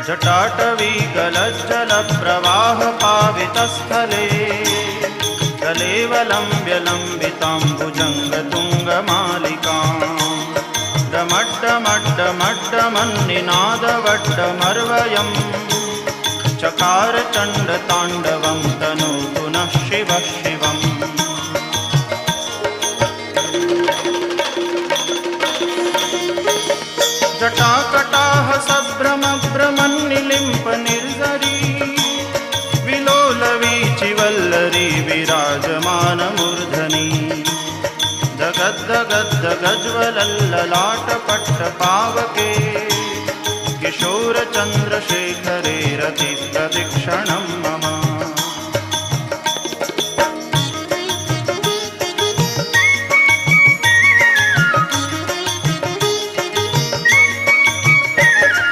जटाटवी गलज्जलप्रवाहपावितस्थले कलेवलम्ब्यलम्बिताम्बुजङ्गतुङ्गमालिकाम् डमड्डमड्डमड्डमन्निनादवड्डमर्वयम् चकार चण्डताण्डवं तनोतु नः शिवः शिवम्। जटाकटाह सभ्रमभ्रमन्निलिम्प निर्झरी विलोलवीचिवल्लरी विराजमानमूर्धनि जगद्दगद्दगज्वलल्ललाटपट्टपावके किशोरचन्द्रशेखरे रतिप्रदक्षिणम्